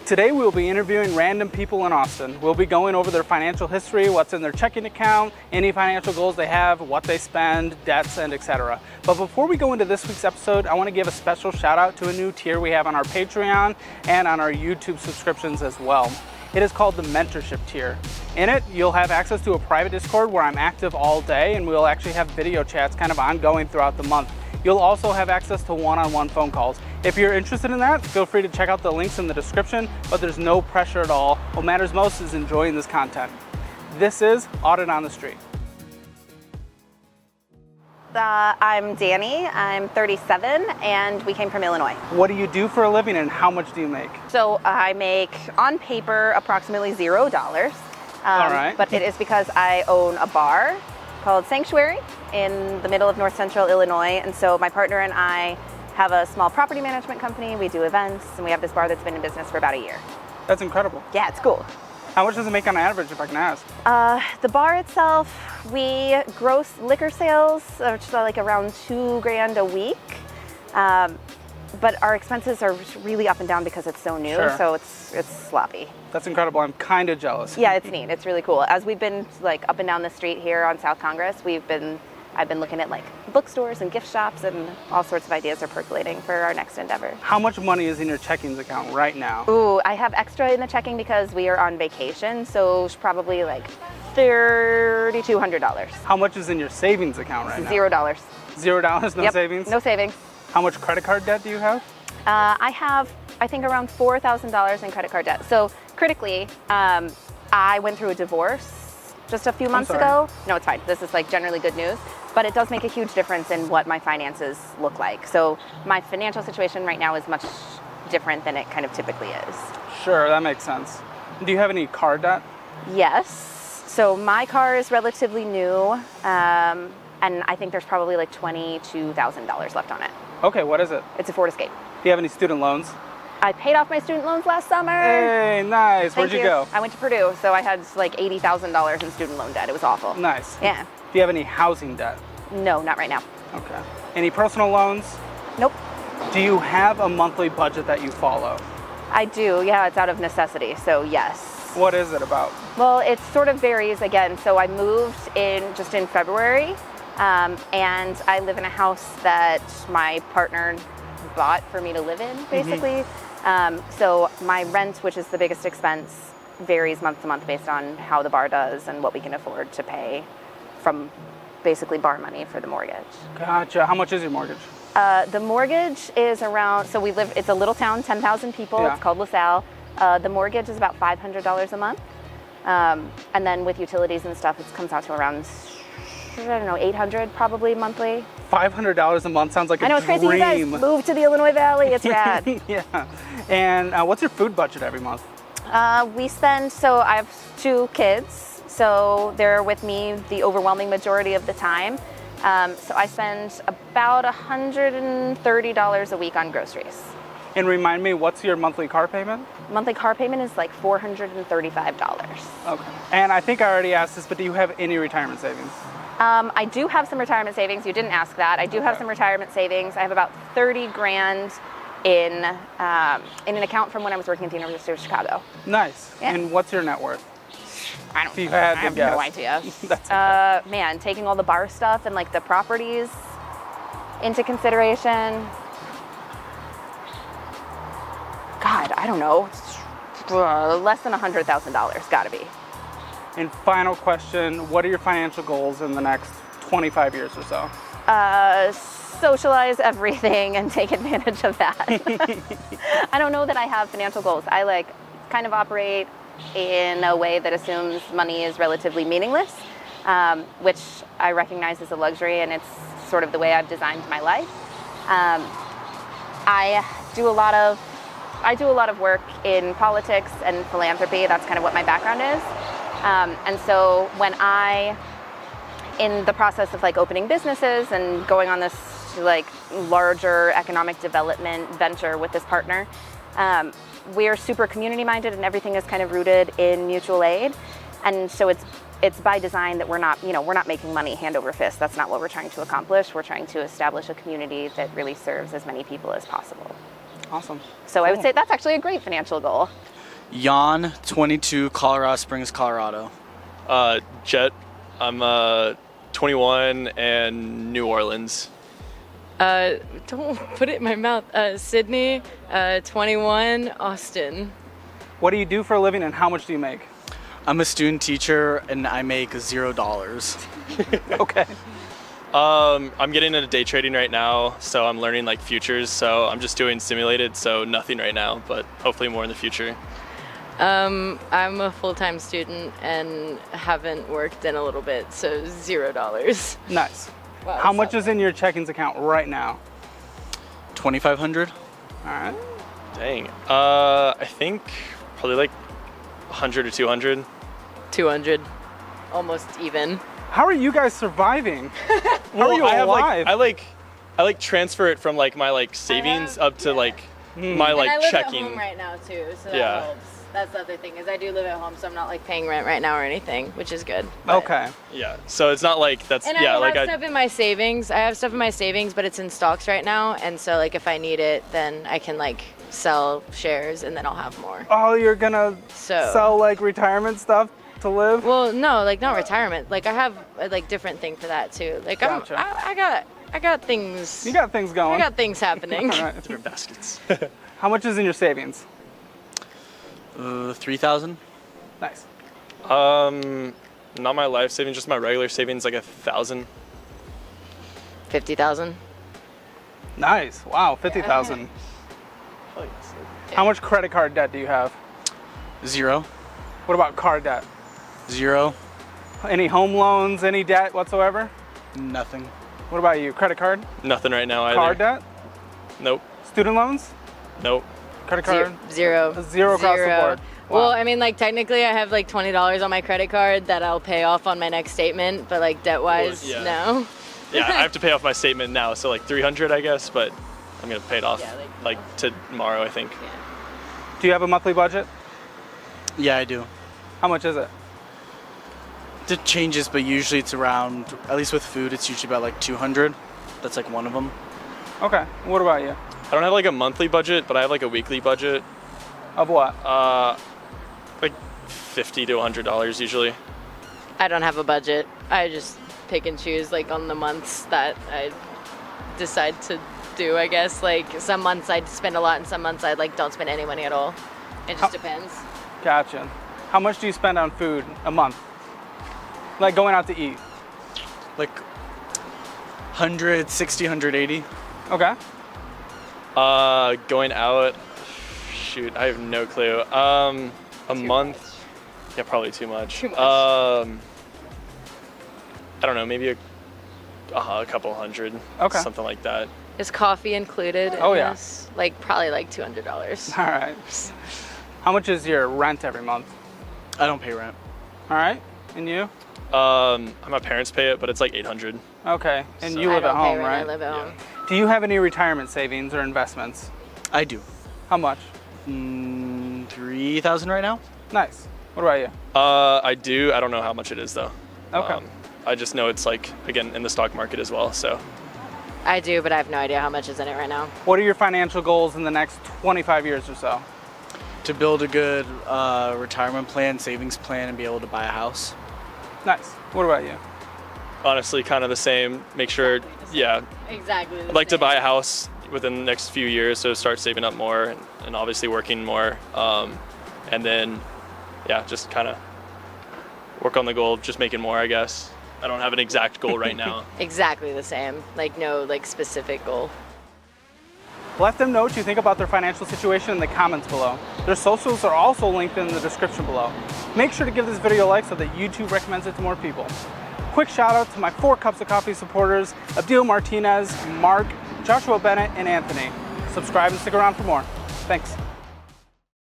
Today we'll be interviewing random people in Austin. We'll be going over their financial history, what's in their checking account, any financial goals they have, what they spend, debts, and etc. But before we go into this week's episode, I want to give a special shout out to a new tier we have on our Patreon and on our YouTube subscriptions as well. It is called the Mentorship tier. In it, you'll have access to a private Discord where I'm active all day, and we'll actually have video chats kind of ongoing throughout the month. You'll also have access to one-on-one phone calls. If you're interested in that, feel free to check out the links in the description, but there's no pressure at all. What matters most is enjoying this content. This is Audit on the Street. I'm Dani, I'm 37, and we came from Illinois. What do you do for a living and how much do you make? So I make, on paper, approximately $0. All right. But it is because I own a bar called Sanctuary in the middle of North Central Illinois, and so my partner and I have a small property management company. We do events, and we have this bar that's been in business for about a year. That's incredible. Yeah, it's cool. How much does it make on average, if I can ask? The bar itself, we gross liquor sales, which is like around $2,000 a week. But our expenses are really up and down because it's so new, Sure. so it's sloppy. That's incredible. I'm kind of jealous. Yeah, it's neat. It's really cool. As we've been like up and down the street here on South Congress, I've been looking at like bookstores and gift shops, and all sorts of ideas are percolating for our next endeavor. How much money is in your checkings account right now? Ooh, I have extra in the checking because we are on vacation, so it's probably like $3,200. How much is in your savings account right now? $0. $0, no Yep, savings? no savings. How much credit card debt do you have? I have, I think, around $4,000 in credit card debt. So critically, I went through a divorce just a few months ago. No, it's fine. This is like generally good news, but it does make a huge difference in what my finances look like. So my financial situation right now is much different than it kind of typically is. Sure, that makes sense. Do you have any car debt? Yes. So my car is relatively new, and I think there's probably like $22,000 left on it. Okay, what is it? It's a Ford Escape. Do you have any student loans? I paid off my student loans last summer. Hey, nice. Where'd you go? I went to Purdue, so I had like $80,000 in student loan debt. It was awful. Nice. Yeah. Do you have any housing debt? No, not right now. Okay. Any personal loans? Nope. Do you have a monthly budget that you follow? I do. Yeah, it's out of necessity, so yes. What is it about? Well, it sort of varies again. So I moved in February, and I live in a house that my partner bought for me to live in, basically. So my rent, which is the biggest expense, varies month to month based on how the bar does and what we can afford to pay from basically bar money for the mortgage. Gotcha. How much is your mortgage? The mortgage is around, so it's a little town, 10,000 people. Yeah. It's called LaSalle. The mortgage is about $500 a month. And then with utilities and stuff, it comes out to around, I don't know, $800 probably monthly. $500 a month sounds like a dream. I know, it's crazy. You guys moved to the Illinois Valley. It's rad. Yeah. And what's your food budget every month? So I have 2 kids, so they're with me the overwhelming majority of the time. So I spend about $130 a week on groceries. And remind me, what's your monthly car payment? Monthly car payment is like $435. Okay. And I think I already asked this, but do you have any retirement savings? I do have some retirement savings. You didn't ask that. I do have some retirement savings. I have about $30,000 in an account from when I was working at the University of Chicago. Nice. Yeah. And what's your net worth? I don't If you know. had I to have guess. no idea. That's okay. Man, taking all the bar stuff and like the properties into consideration. God, I don't know. Less than $100,000, gotta be. And final question, what are your financial goals in the next 25 years or so? Socialize everything and take advantage of that. I don't know that I have financial goals. I kind of operate in a way that assumes money is relatively meaningless, which I recognize as a luxury, and it's sort of the way I've designed my life. I do a lot of work in politics and philanthropy. That's kind of what my background is. And so when in the process of opening businesses and going on this larger economic development venture with this partner, we're super community minded, and everything is kind of rooted in mutual aid. And so it's by design that we're not making money hand over fist. That's not what we're trying to accomplish. We're trying to establish a community that really serves as many people as possible. Awesome. So I would say that's actually a great financial goal. Jan, 22, Colorado Springs, Colorado. Jet, I'm 21 and New Orleans. Don't put it in my mouth. Sydney, 21, Austin. What do you do for a living and how much do you make? I'm a student teacher and I make $0. Okay. I'm getting into day trading right now, so I'm learning like futures. So I'm just doing simulated, so nothing right now, but hopefully more in the future. I'm a full-time student and haven't worked in a little bit, so $0. Nice. Wow, How much is in your checkings account right now? 2,500. All right. Dang. I think probably like 100 or 200. 200, almost even. How are you guys surviving? How are you I have alive? I like transfer it from like my like savings up to like my like and I live checking. at home right now too, so that Yeah. helps. That's the other thing is I do live at home, so I'm not like paying rent right now or anything, which is good. But- Okay. Yeah. So it's not like that's And yeah I like have stuff in my savings. I have stuff in my savings, but it's in stocks right now, and so like if I need it, then I can like sell shares, and then I'll have more. Oh, you're gonna So- sell like retirement stuff to live? Well, no, like not retirement. Like I have a like different thing for that too. Like Gotcha. I got things. You got things going. I got things happening. All right. different baskets. How much is in your savings? 3,000. Nice. Not my life savings, just my regular savings, like 1,000. 50,000. Nice. Wow, 50,000. How much credit card debt do you have? 0. What about car debt? 0. Any home loans, any debt whatsoever? Nothing. What about you? Credit card? Nothing right now either. Car debt? Nope. Student loans? Nope. Credit card? Zero. Zero across the board. Well, Wow. I mean, like technically, I have like $20 on my credit card that I'll pay off on my next statement, but like debt-wise, Well, yeah. no. Yeah, I have to pay off my statement now, so like 300, I guess, but I'm gonna pay it off Yeah, like tomorrow, I think. Do you have a monthly budget? Yeah, I do. How much is it? It changes, but usually it's around, at least with food, it's usually about like 200. That's like one of them. Okay. What about you? I don't have like a monthly budget, but I have like a weekly budget, Of what? like $50 to $100 usually. I don't have a budget. I just pick and choose like on the months that I decide to do, I guess. Like some months I'd spend a lot and some months I like don't spend any money at all. It just depends. Gotcha. How much do you spend on food a month? Like going out to eat? Like 160, 180. Okay. Going out, shoot, I have no clue. A month, yeah, probably too much. Too much. I don't know, maybe a couple hundred, Okay. something like that. Is coffee included in Oh, yeah. this? Like probably like $200. All right. How much is your rent every month? I don't pay rent. All right. And you? My parents pay it, but it's like 800. Okay. And So- you I live don't at pay home, rent, I right? live at Yeah. home. Do you have any retirement savings or investments? I do. How much? 3,000 right now. Nice. What about you? I do. I don't know how much it is though. Okay. I just know it's like, again, in the stock market as well. So I do, but I have no idea how much is in it right now. What are your financial goals in the next 25 years or so? To build a good retirement plan, savings plan, and be able to buy a house. Nice. What about you? honestly, kind of the same. Make sure, yeah, Exactly. I'd like to buy a house within the next few years, so start saving up more and obviously working more. And then, yeah, just kind of work on the goal of just making more, I guess. I don't have an exact goal right now. Exactly the same. Like no like specific goal. Let them know what you think about their financial situation in the comments below. Their socials are also linked in the description below. Make sure to give this video a like so that YouTube recommends it to more people. Quick shout out to my 4 Cups of Coffee supporters, Abdil Martinez, Mark, Joshua Bennett, and Anthony. Subscribe and stick around for more. Thanks.